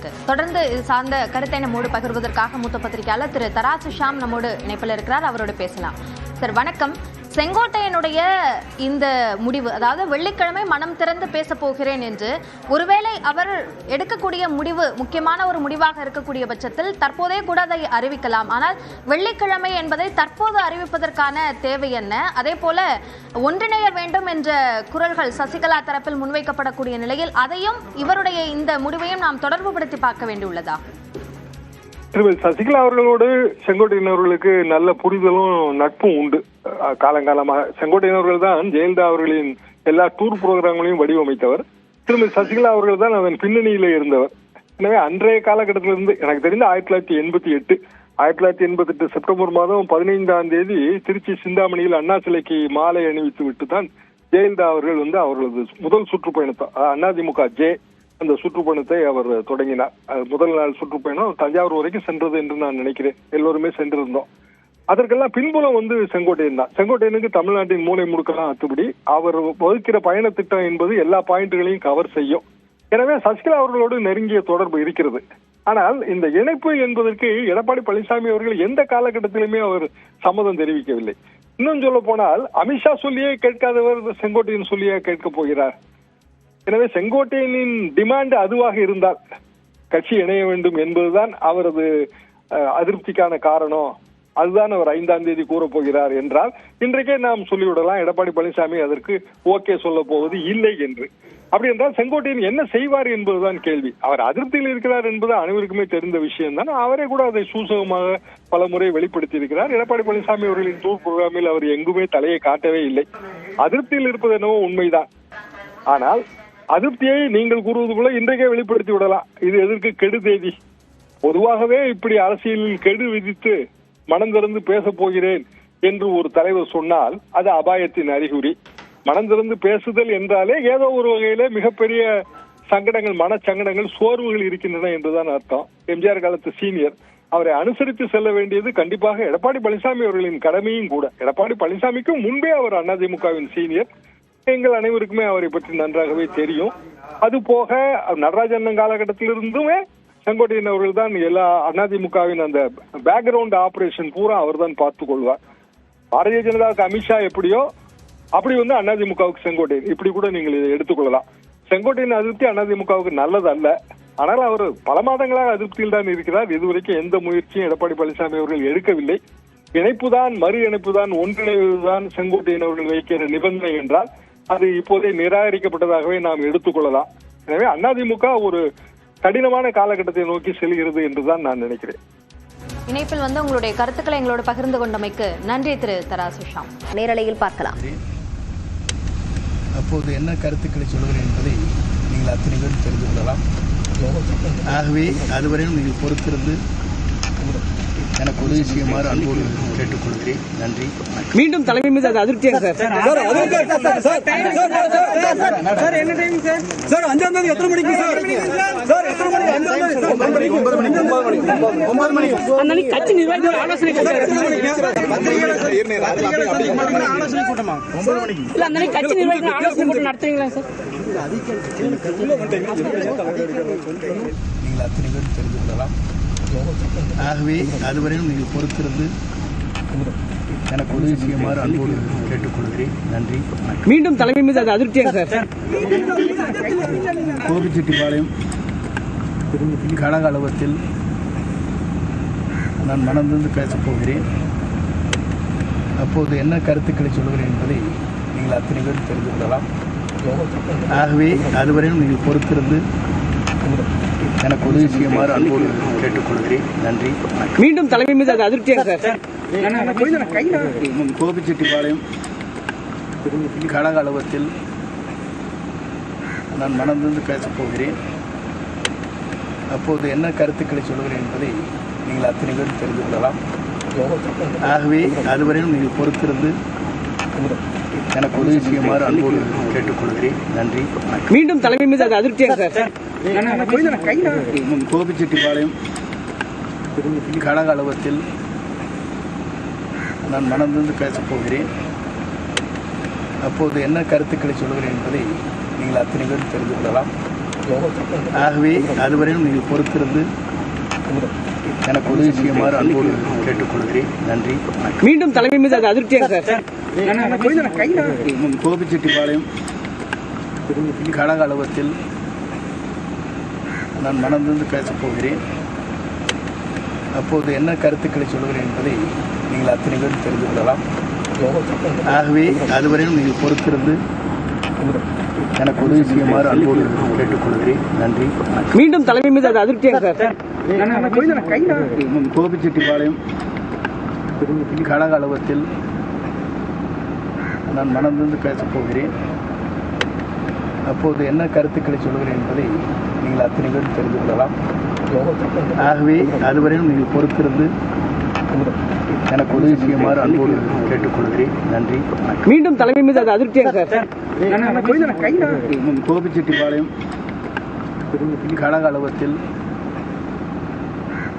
இருக்கு. தொடர்ந்து இது சார்ந்த கருத்தை நம்மோடு பகிர்வதற்காக மூத்த பத்திரிகையாளர் திரு தராசு ஷாம் நம்மோடு இணைப்பில் இருக்கிறார். அவரோடு பேசலாம். சார் வணக்கம். செங்கோட்டையனுடைய இந்த முடிவு, அதாவது வெள்ளிக்கிழமை மனம் திறந்து பேச போகிறேன் என்று, ஒருவேளை அவர் எடுக்கக்கூடிய முடிவு முக்கியமான ஒரு முடிவாக இருக்கக்கூடிய பட்சத்தில் தற்போதே கூட அதை அறிவிக்கலாம். ஆனால் வெள்ளிக்கிழமை என்பதை தற்போது அறிவிப்பதற்கான தேவை என்ன? அதே போல ஒன்றிணைய வேண்டும் என்ற குரல்கள் சசிகலா தரப்பில் முன்வைக்கப்படக்கூடிய நிலையில் அதையும் இவருடைய இந்த முடிவையும் நாம் தொடர்புபடுத்தி பார்க்க வேண்டியுள்ளதா? திருமதி சசிகலா அவர்களோடு செங்கோட்டையன் அவர்களுக்கு நல்ல புரிதலும் நட்பும் உண்டு. காலங்காலமாக செங்கோட்டையன் அவர்கள் தான் ஜெயலலிதா அவர்களின் எல்லா டூர் புரோகிராம்களையும் வடிவமைத்தவர். திருமதி சசிகலா அவர்கள் தான் அதன் பின்னணியில இருந்தவர். எனவே அன்றைய காலகட்டத்திலிருந்து எனக்கு தெரிந்த 1988 செப்டம்பர் மாதம் 15ஆம் தேதி திருச்சி சிந்தாமணியில் அண்ணா சிலைக்கு மாலை அணிவித்து விட்டு தான் ஜெயலலிதா அவர்கள் அவர்களது முதல் சுற்றுப்பயணத்தை அதிமுக அந்த சுற்றுப்பயணத்தை அவர் தொடங்கினார். முதல் நாள் சுற்றுப்பயணம் தஞ்சாவூர் வரைக்கும் சென்றது என்று நான் நினைக்கிறேன். எல்லோருமே சென்றிருந்தோம். அதற்கெல்லாம் பின்புலம் செங்கோட்டையன் தான். செங்கோட்டையனுக்கு தமிழ்நாட்டின் மூலை முடுக்கலாம் அத்துபடி அவர் வகுக்கிற பயண திட்டம் என்பது எல்லா பாயிண்ட்களையும் கவர் செய்யும். எனவே சசிகலா அவர்களோடு நெருங்கிய தொடர்பு இருக்கிறது. ஆனால் இந்த இணைப்பு என்பதற்கு எடப்பாடி பழனிசாமி அவர்கள் எந்த காலகட்டத்திலுமே அவர் சம்மதம் தெரிவிக்கவில்லை. இன்னும் சொல்ல போனால் அமித்ஷா சொல்லியே கேட்காதவர் செங்கோட்டையன் சொல்லியே கேட்க போகிறார். எனவே செங்கோட்டையனின் டிமாண்ட் அதுவாக இருந்தால் கட்சி இணைய வேண்டும் என்பதுதான் அவரது அதிருப்திக்கான காரணம். அதுதான் அவர் 5ஆம் தேதி கூறப் போகிறார் என்றால் இன்றைக்கே நாம் சொல்லிவிடலாம் எடப்பாடி பழனிசாமி அதற்கு ஓகே சொல்ல போவது இல்லை என்று. அப்படி என்றால் செங்கோட்டையன் என்ன செய்வார் என்பதுதான் கேள்வி. அவர் அதிருப்தியில் இருக்கிறார் என்பது அனைவருக்குமே தெரிந்த விஷயம் தான். அவரே கூட அதை சூசகமாக பல முறை வெளிப்படுத்தி இருக்கிறார். எடப்பாடி பழனிசாமி அவர்களின் டூர் புரோகிராமில் அவர் எங்குமே தலையை காட்டவே இல்லை. அதிருப்தியில் இருப்பது என்னவோ உண்மைதான். ஆனால் அதிருப்தியை நீங்கள் கூறுவதுக்குள்ள இன்றைக்கே வெளிப்படுத்தி விடலாம். இது எதற்கு கெடு தேதி? பொதுவாகவே இப்படி அரசியலில் கெடு விதித்து மனம் திறந்து பேச போகிறேன் என்று ஒரு தலைவர் சொன்னால் அது அபாயத்தின் அறிகுறி. மனம் திறந்து பேசுதல் என்றாலே ஏதோ ஒரு வகையிலே மிகப்பெரிய சங்கடங்கள், மனச்சங்கடங்கள், சோர்வுகள் இருக்கின்றன என்றுதான் அர்த்தம். எம்ஜிஆர் காலத்து சீனியர், அவரை அனுசரித்து செல்ல வேண்டியது கண்டிப்பாக எடப்பாடி பழனிசாமி அவர்களின் கடமையும் கூட. எடப்பாடி பழனிசாமிக்கும் முன்பே அவர் அதிமுகவின் சீனியர். எங்கள் அனைவருக்குமே அவரை பற்றி நன்றாகவே தெரியும். அது போக நடராஜன் காலகட்டத்திலிருந்துமே செங்கோட்டையன் அவர்கள் தான் எல்லா அதிமுகவின் அந்த பேக்ரவுண்ட் ஆபரேஷன் பூரா அவர் தான் பார்த்துக் கொள்வார். பாரதிய ஜனதாவுக்கு அமித்ஷா எப்படியோ அப்படி அதிமுகவுக்கு செங்கோட்டையன், இப்படி கூட நீங்கள் இதை எடுத்துக்கொள்ளலாம். செங்கோட்டையன் அதிருப்தி அதிமுகவுக்கு நல்லது அல்ல. ஆனால் அவர் பல மாதங்களாக அதிருப்தியில் தான் இருக்கிறார். இதுவரைக்கும் எந்த முயற்சியும் எடப்பாடி பழனிசாமி அவர்கள் எடுக்கவில்லை. இணைப்புதான், மறு இணைப்புதான், ஒன்றிணைவுதான் செங்கோட்டையன் அவர்கள் வைக்கிற நிபந்தனை என்றால் அது இப்போதே நிராகரிக்கப்பட்டதாகவே நாம் எடுத்துக்கொள்ளலாம். எனவே அதிமுக ஒரு கடினமான காலகட்டத்தை நோக்கி செல்கிறது என்றுதான் நான் நினைக்கிறேன். இணைப்பில் உங்களுடைய கருத்துக்களை எங்களோடு பகிர்ந்து கொண்டமைக்கு நன்றி திரு தராசு ஷாம். நேரலையில் பார்க்கலாம். அப்போது என்ன கருத்துக்களை சொல்கிறேன் என்பதை நீங்கள் அத்தனை பேரும் தெரிந்து கொள்ளலாம். ஆகவே அதுவரையும் நீங்கள் பொறுத்திருந்து எனக்கு உதவி செய்யுமாறு அன்போடு கேட்டுக்கொள்கிறேன். நன்றி. மீண்டும் தலைமை மீது அது அதிருப்தியாக சார். கட்சி நிர்வாகிகள் ஆலோசனை கட்சி நிர்வாகிகள் ஆலோசனை கூட்டம் நடத்துறீங்களா சார்? நீங்கள் அத்தனை பேரும் தெரிந்து கொள்ளலாம். ஆகவே அதுவரையும் நீங்கள் பொறுத்திருந்து எனக்கு உதவி செய்யுமாறு அன்போடு கேட்டுக்கொள்கிறேன். நன்றி. மீண்டும் தலைமை மீது அது அதிருப்தியாக சார். கோபிச்செட்டிப்பாளையம் கழக அலுவலகத்தில் நான் மனந்திருந்து பேசப் போகிறேன். அப்போது என்ன கருத்துக்களை சொல்கிறேன் என்பதை நீங்கள் அத்தனை பேரும் தெரிந்து கொள்ளலாம். ஆகவே அதுவரையும் நீங்கள் பொறுத்திருந்து எனக்கு உதவி செய்யுமாறு அன்போடு கேட்டுக்கொள்கிறேன். நன்றி. மீண்டும் தலைமை மீது அது அதிருப்தியாக சார். கோபிச்செட்டிப்பாளையம் கழக அலுவலகத்தில் நான் மனந்திருந்து பேசப் போகிறேன். அப்போது என்ன கருத்துக்களை சொல்கிறேன் என்பதை நீங்கள் அத்தனை பேரும் தெரிந்து கொள்ளலாம். ஆகவே அதுவரையும் நீங்கள் பொறுத்திருந்து எனக்கு உதவி செய்யுமாறு அன்போடு கேட்டுக்கொள்கிறேன். நன்றி. மீண்டும் தலைமை மீது அது அதிருப்தியாக சார். கோபிச்செட்டிப்பாளையம் கழக அலுவலகத்தில் நான் மனந்திருந்து பேசப் போகிறேன். அப்போது என்ன கருத்துக்களை சொல்கிறேன் என்பதை நீங்கள் அத்தனை பேரும் தெரிந்து கொள்ளலாம். ஆகவே அதுவரையும் நீங்கள் பொறுத்திருந்து எனக்கு உதவி செய்யுமாறு அன்போடு கேட்டுக்கொள்கிறேன். நன்றி. மீண்டும் தலைமை மீது அது அதிருப்தியா சார்? கோபிச்செட்டிப்பாளையம் கழக அலுவலகத்தில் நான் மனந்திருந்து பேசப் போகிறேன். அப்போது என்ன கருத்துக்களை சொல்கிறேன் என்பதை நீங்கள் அத்தனை பேரும் தெரிந்து கொள்ளலாம். ஆகவே அதுவரையும் நீங்கள் பொறுத்திருந்து எனக்கு உதவி செய்யுமாறு அன்போடு கேட்டுக்கொள்கிறேன். நன்றி. மீண்டும் தலைமை மீது அது அதிருப்தியா சார்? கோபிச்செட்டிப்பாளையம் கழக அலுவலகத்தில் நான் மனந்திருந்து பேசப் போகிறேன். அப்போது என்ன கருத்துக்களை சொல்கிறேன் என்பதை நீங்கள் அத்தனை பேரும் தெரிந்து கொள்ளலாம். ஆகவே அதுவரையும் நீங்கள் பொறுத்திருந்து எனக்கு உதவி செய்யுமாறு அன்போடு கேட்டுக்கொள்கிறேன். நன்றி. மீண்டும் தலைமை மீது அது அதிருப்தியா சார்? கோபிச்செட்டிப்பாளையம் கழக அலுவலகத்தில்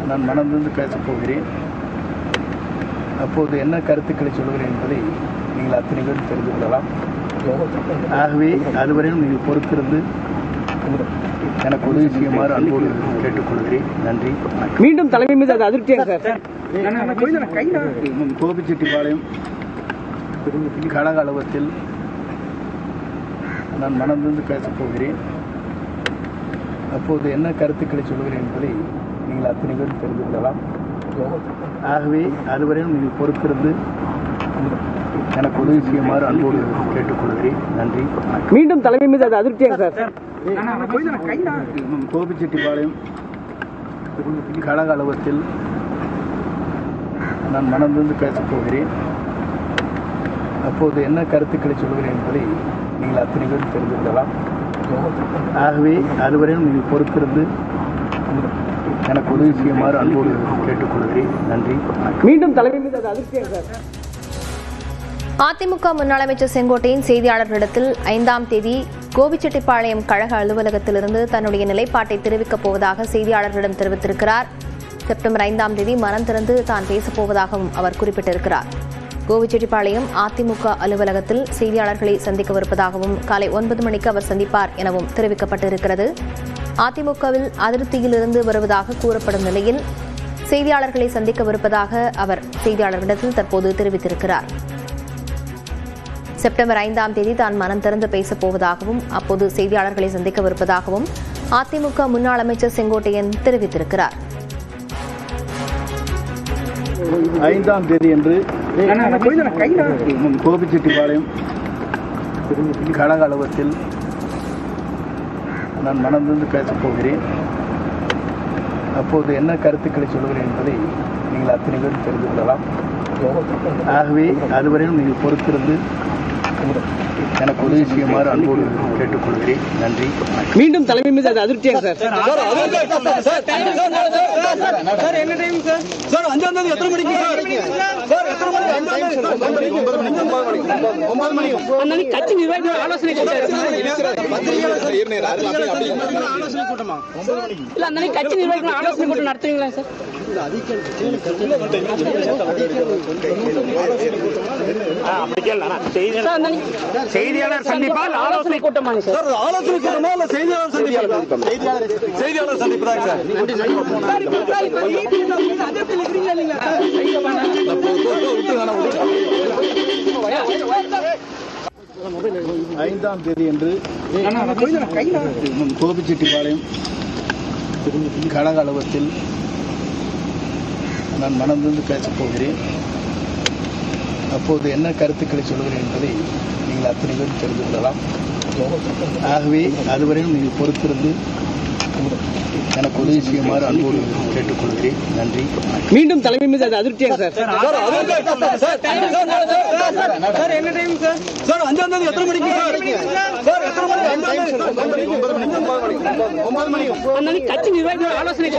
நான் மனந்திருந்து பேசப் போகிறேன். அப்போது என்ன கருத்துக்களை சொல்கிறேன் என்பதை நீங்கள் அத்தனை பேரும் தெரிந்து கொள்ளலாம். ஆகவே அதுவரையும் நீங்கள் பொறுத்திருந்து எனக்கு உதவி செய்யுமாறு அன்போடு கேட்டுக்கொள்கிறேன். நன்றி. மீண்டும் தலைமை மீது அது அதிருப்தியா சார்? கோபிச்செட்டிப்பாளையம் கழக அலுவலகத்தில் நான் மனந்திருந்து பேசப் போகிறேன். அப்போது என்ன கருத்துக்களை சொல்கிறேன் என்பதை நீங்கள் அத்தனை பேரும் தெரிந்து கொள்ளலாம். ஆகவே அதுவரையும் நீங்கள் பொறுத்திருந்து எனக்கு உதவி செய்யுமாறு அன்போடு கேட்டுக்கொள்கிறேன். நன்றி. மீண்டும் தலைமை மீது அது அதிருப்தியா சார்? கோபிச்செட்டிப்பாளையம் கழக அலுவலகத்தில் நான் மனந்திருந்து பேசப் போகிறேன். அப்போது என்ன கருத்துக்களை சொல்கிறேன் என்பதை நீங்கள் அத்தனை பேரும் தெரிந்து கொள்ளலாம். ஆகவே அதுவரையும் நீங்கள் பொறுத்திருந்து எனக்கு உதவி செய்யுமாறு அன்போடு கேட்டுக்கொள்கிறேன். நன்றி. மீண்டும் தலைமை மீது அது அதிருப்தியா சார்? அதிமுக முன்னாள் அமைச்சர் செங்கோட்டையன் செய்தியாளர்களிடத்தில் 5ஆம் தேதி கோபிச்செட்டிப்பாளையம் கழக அலுவலகத்திலிருந்து தன்னுடைய நிலைப்பாட்டை தெரிவிக்கப் போவதாக செய்தியாளர்களிடம் தெரிவித்திருக்கிறார். செப்டம்பர் 5ஆம் தேதி மனம் திறந்து தான் பேசப்போவதாகவும் அவர் குறிப்பிட்டிருக்கிறார். கோபிச்செட்டிப்பாளையம் அதிமுக அலுவலகத்தில் செய்தியாளர்களை சந்திக்கவிருப்பதாகவும் காலை 9 மணிக்கு அவர் சந்திப்பார் எனவும் தெரிவிக்கப்பட்டிருக்கிறது. அதிமுகவில் அதிருப்தியிலிருந்து வருவதாக கூறப்படும் நிலையில் செய்தியாளர்களை சந்திக்கவிருப்பதாக அவர் செய்தியாளர்களிடத்தில் தற்போது தெரிவித்திருக்கிறார். செப்டம்பர் 5ஆம் தேதி தான் மனம் திறந்து பேசப் போவதாகவும் அப்போது செய்தியாளர்களை சந்திக்கவிருப்பதாகவும் அதிமுக முன்னாள் அமைச்சர் செங்கோட்டையன் தெரிவித்திருக்கிறார். 5ஆம் தேதி என்று கோபிச்செட்டிப்பாளையம் கழக அலுவலகத்தில் நான் மனந்திருந்து பேசப் போகிறேன். அப்போது என்ன கருத்துக்களை சொல்கிறேன் என்பதை நீங்கள் அத்தனை பேரும் தெரிந்து கொள்ளலாம். ஆகவே அதுவரையும் நீங்கள் பொறுத்திருந்து எனக்கு உதவி செய்யுமாறு அன்போடு கேட்டுக்கொள்கிறேன். நன்றி. மீண்டும் தலைமை மீது அது அதிருப்தியா சார்? கட்சி நிர்வாகிகள் ஆலோசனை கட்சி நிர்வாகிகள் ஆலோசனை கூட்டம் நடத்துவீங்களா சார்? செய்தியாளர் சந்திப்பால் ஆலோசனை கூட்டமாக சார்? ஆலோசனை கூட்டமா இல்ல செய்தியாளர் சந்திப்பு? செய்தியாளர் சந்திப்பு தான் சார். 5ஆம் தேதி என்று கோபிச்செட்டிப்பாளையம் கழக அலுவலகத்தில் நான் மனந்திருந்து பேசப் போகிறேன். அப்போது என்ன கருத்துக்களை சொல்கிறேன் என்பதை நீங்கள் அத்தனை பேரும் தெரிந்து கொள்ளலாம். ஆகவே அதுவரையும் நீங்கள் பொறுத்திருந்து எனக்கு உதவி செய்யுமாறு அன்போடு கேட்டுக்கொள்கிறேன். நன்றி. மீண்டும் தலைமை மீது அது அதிருப்தியா சார்? கட்சி நிர்வாகிகள் ஆலோசனை